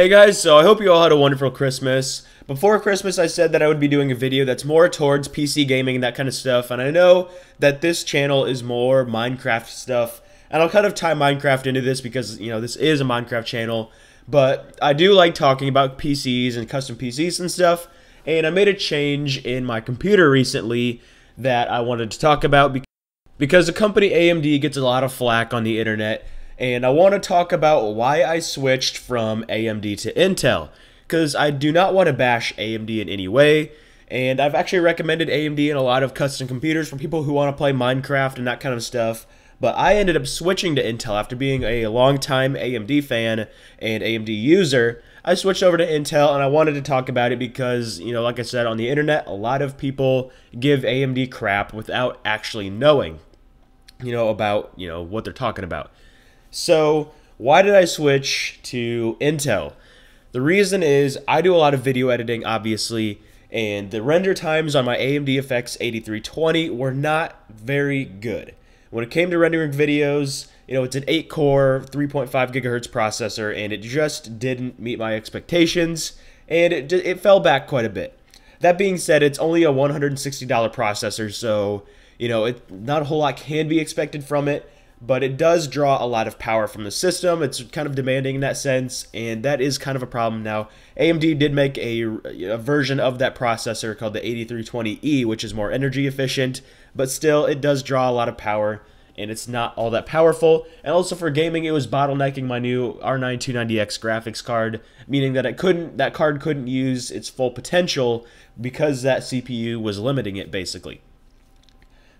Hey guys, so I hope you all had a wonderful Christmas. Before Christmas, I said that I would be doing a video that's more towards PC gaming and that kind of stuff, and I know that this channel is more Minecraft stuff, and I'll kind of tie Minecraft into this because, this is a Minecraft channel, but I do like talking about PCs and custom PCs and stuff, and I made a change in my computer recently that I wanted to talk about because the company AMD gets a lot of flack on the internet. And I want to talk about why I switched from AMD to Intel, because I do not want to bash AMD in any way, and I've actually recommended AMD in a lot of custom computers for people who want to play Minecraft and that kind of stuff, but I ended up switching to Intel after being a long-time AMD fan and AMD user. I switched over to Intel, and I wanted to talk about it because, like I said, on the internet, a lot of people give AMD crap without actually knowing, about, what they're talking about. So, why did I switch to Intel? The reason is I do a lot of video editing, obviously, and the render times on my AMD FX 8320 were not very good. When it came to rendering videos, it's an 8-core, 3.5 gigahertz processor, and it just didn't meet my expectations, and it fell back quite a bit. That being said, it's only a $160 processor, so, not a whole lot can be expected from it. But it does draw a lot of power from the system. It's kind of demanding in that sense, and that is kind of a problem now. AMD did make a version of that processor called the 8320E, which is more energy efficient, but still it does draw a lot of power, and it's not all that powerful. And also for gaming, it was bottlenecking my new R9 290X graphics card, meaning that that card couldn't use its full potential because that CPU was limiting it, basically.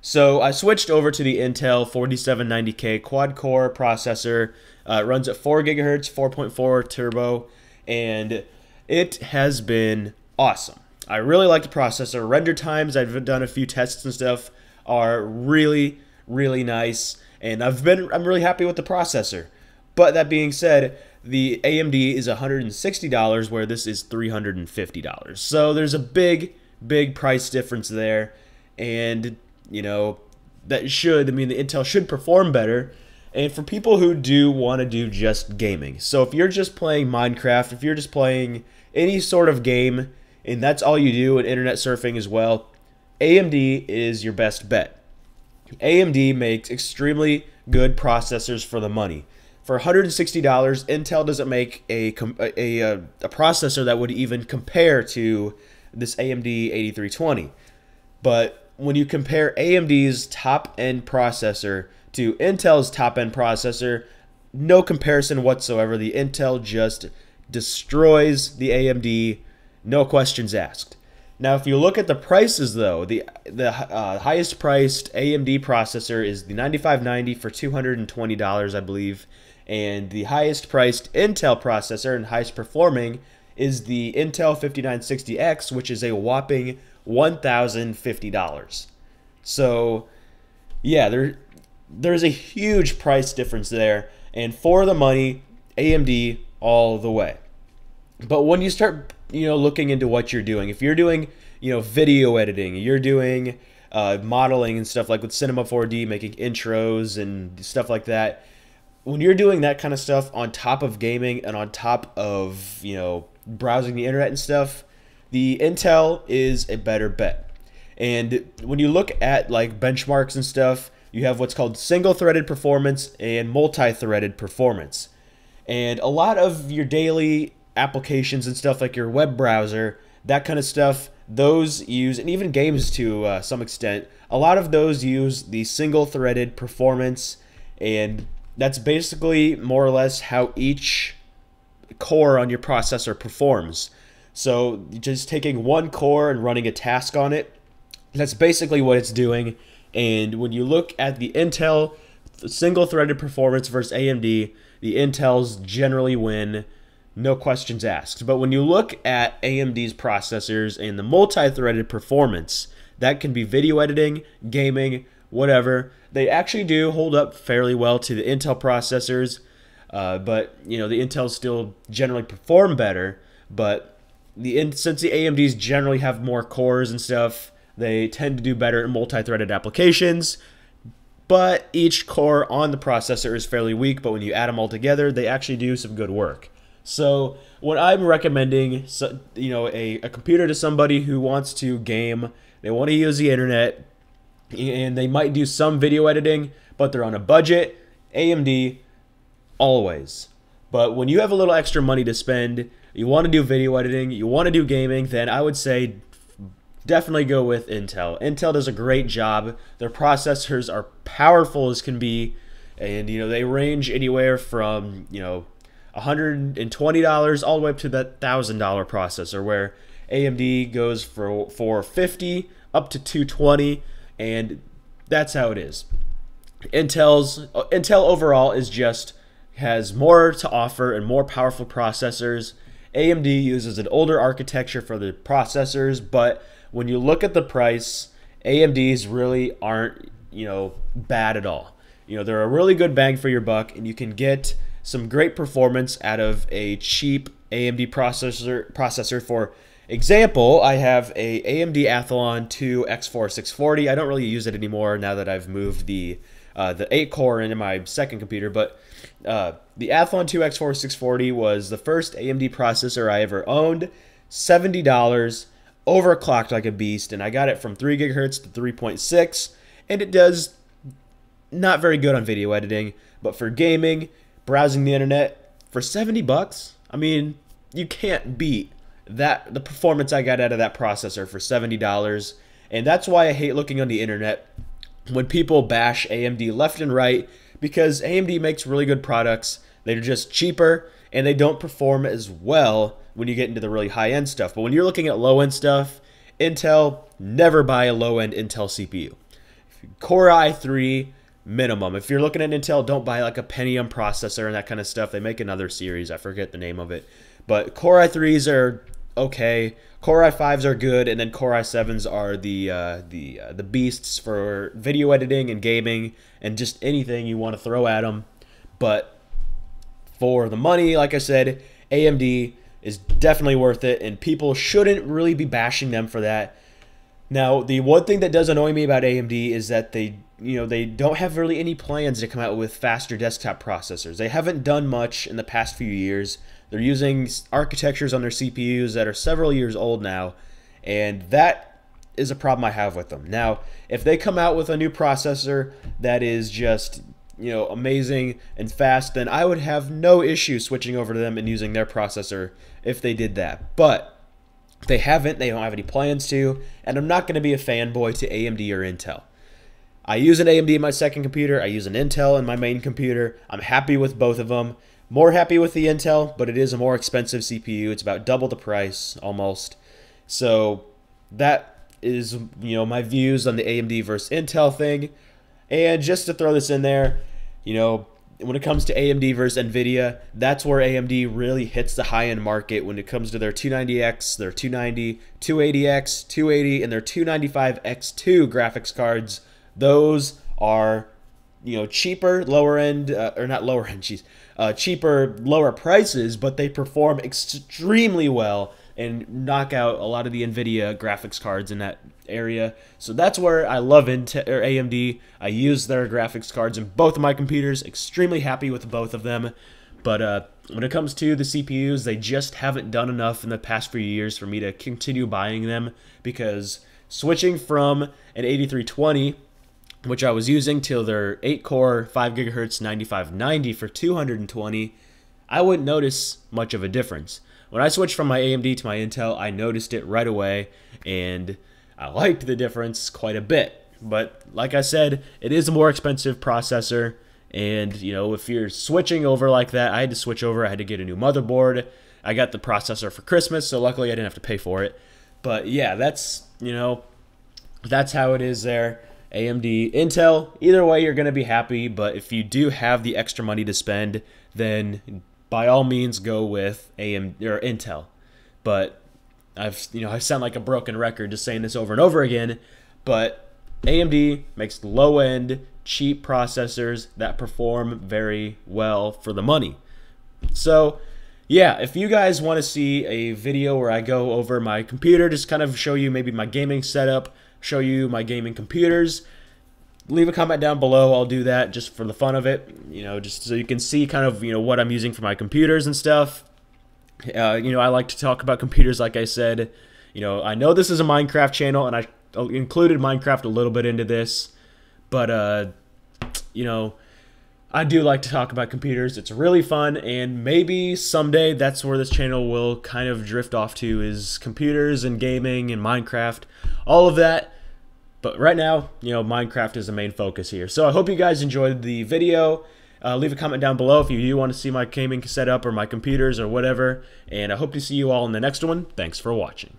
So I switched over to the Intel 4790K quad-core processor. It runs at 4 gigahertz, 4.4 turbo, and it has been awesome. I really like the processor. Render times, I've done a few tests and stuff, are really, really nice, and I'm really happy with the processor. But that being said, the AMD is $160, where this is $350. So there's a big, big price difference there, and the Intel should perform better, and for people who do want to do just gaming. So if you're just playing Minecraft, if you're just playing any sort of game, and that's all you do, and internet surfing as well, AMD is your best bet. AMD makes extremely good processors for the money. For $160, Intel doesn't make a processor that would even compare to this AMD 8320. But when you compare AMD's top-end processor to Intel's top-end processor, no comparison whatsoever. The Intel just destroys the AMD, no questions asked. Now, if you look at the prices, though, the highest-priced AMD processor is the 9590 for $220, I believe, and the highest-priced Intel processor and highest-performing is the Intel 5960X, which is a whopping $1,050. So, yeah, there's a huge price difference there, and for the money, AMD all the way. But when you start, looking into what you're doing, if you're doing, video editing, you're doing modeling and stuff like with Cinema 4D, making intros and stuff like that, when you're doing that kind of stuff on top of gaming and on top of, browsing the internet and stuff, the Intel is a better bet. And when you look at like benchmarks and stuff, you have what's called single-threaded performance and multi-threaded performance. And a lot of your daily applications and stuff like your web browser, that kind of stuff, those use, and even games to some extent, a lot of those use the single-threaded performance, and that's basically more or less how each core on your processor performs. So just taking one core and running a task on it, that's basically what it's doing. And when you look at the Intel single-threaded performance versus AMD, the Intels generally win, no questions asked. But when you look at AMD's processors and the multi-threaded performance, that can be video editing, gaming, whatever, they actually do hold up fairly well to the Intel processors. But, the Intels still generally perform better, but since the AMDs generally have more cores and stuff, they tend to do better in multi-threaded applications. But each core on the processor is fairly weak, but when you add them all together, they actually do some good work. So when I'm recommending, a computer to somebody who wants to game, they want to use the internet, and they might do some video editing, but they're on a budget, AMD always. But when you have a little extra money to spend, you want to do video editing, you want to do gaming, then I would say definitely go with Intel. Intel does a great job. Their processors are powerful as can be, and they range anywhere from $120 all the way up to that $1,000 processor, where AMD goes for 50 up to 220, and that's how it is. Intel overall has more to offer and more powerful processors. AMD uses an older architecture for the processors, but when you look at the price, AMD's really aren't, bad at all. They're a really good bang for your buck, and you can get some great performance out of a cheap AMD processor. For example, I have a AMD Athlon 2 X4640. I don't really use it anymore now that I've moved the 8-core into my second computer, but the Athlon 2 X4640 was the first AMD processor I ever owned. $70, overclocked like a beast, and I got it from 3 gigahertz to 3.6, and it does not very good on video editing, but for gaming, browsing the internet, for 70 bucks, I mean, you can't beat the performance I got out of that processor for $70. And that's why I hate looking on the internet when people bash AMD left and right, because AMD makes really good products. They're just cheaper, and they don't perform as well when you get into the really high-end stuff. But when you're looking at low-end stuff, Intel, never buy a low-end Intel CPU. Core i3 minimum. If you're looking at Intel, don't buy like a Pentium processor and that kind of stuff. They make another series. I forget the name of it. But Core i3s are okay. Core i5s are good, and then Core i7s are the beasts for video editing and gaming and just anything you want to throw at them. But for the money, like I said, AMD is definitely worth it, and people shouldn't really be bashing them for that. Now, the one thing that does annoy me about AMD is that they don't have really any plans to come out with faster desktop processors. They haven't done much in the past few years. They're using architectures on their CPUs that are several years old now, and that is a problem I have with them. Now, if they come out with a new processor that is just, amazing and fast, then I would have no issue switching over to them and using their processor if they did that. But they haven't. They don't have any plans to, and I'm not going to be a fanboy to AMD or Intel. I use an AMD in my second computer. I use an Intel in my main computer. I'm happy with both of them. More happy with the Intel, but it is a more expensive CPU. It's about double the price, almost. So that is, my views on the AMD versus Intel thing. And just to throw this in there, when it comes to AMD versus NVIDIA, that's where AMD really hits the high-end market when it comes to their 290X, their 290, 280X, 280, and their 295X2 graphics cards. Those are, cheaper, lower-end, or not lower-end, cheaper, lower prices, but they perform extremely well and knock out a lot of the NVIDIA graphics cards in that area. So that's where I love AMD. I use their graphics cards in both of my computers. Extremely happy with both of them. But when it comes to the CPUs, they just haven't done enough in the past few years for me to continue buying them, because switching from an 8320, which I was using, till their 8-core, 5 gigahertz 9590 for $220, I wouldn't notice much of a difference. When I switched from my AMD to my Intel, I noticed it right away, and I liked the difference quite a bit. But like I said, it is a more expensive processor, and if you're switching over like that, I had to switch over. I had to get a new motherboard. I got the processor for Christmas, so luckily I didn't have to pay for it. But yeah, that's that's how it is there. AMD, Intel, either way you're going to be happy, but if you do have the extra money to spend, then by all means go with AMD or Intel. But I sound like a broken record just saying this over and over again, but AMD makes low-end, cheap processors that perform very well for the money. So yeah, if you guys want to see a video where I go over my computer, just kind of show you maybe my gaming setup, show you my gaming computers, leave a comment down below. I'll do that just for the fun of it, just so you can see kind of what I'm using for my computers and stuff. I like to talk about computers, like I said. I know this is a Minecraft channel, and I included Minecraft a little bit into this, but I do like to talk about computers. It's really fun, and maybe someday that's where this channel will kind of drift off to, is computers and gaming and Minecraft, all of that. But right now, Minecraft is the main focus here. So I hope you guys enjoyed the video. Leave a comment down below if you do want to see my gaming setup or my computers or whatever. And I hope to see you all in the next one. Thanks for watching.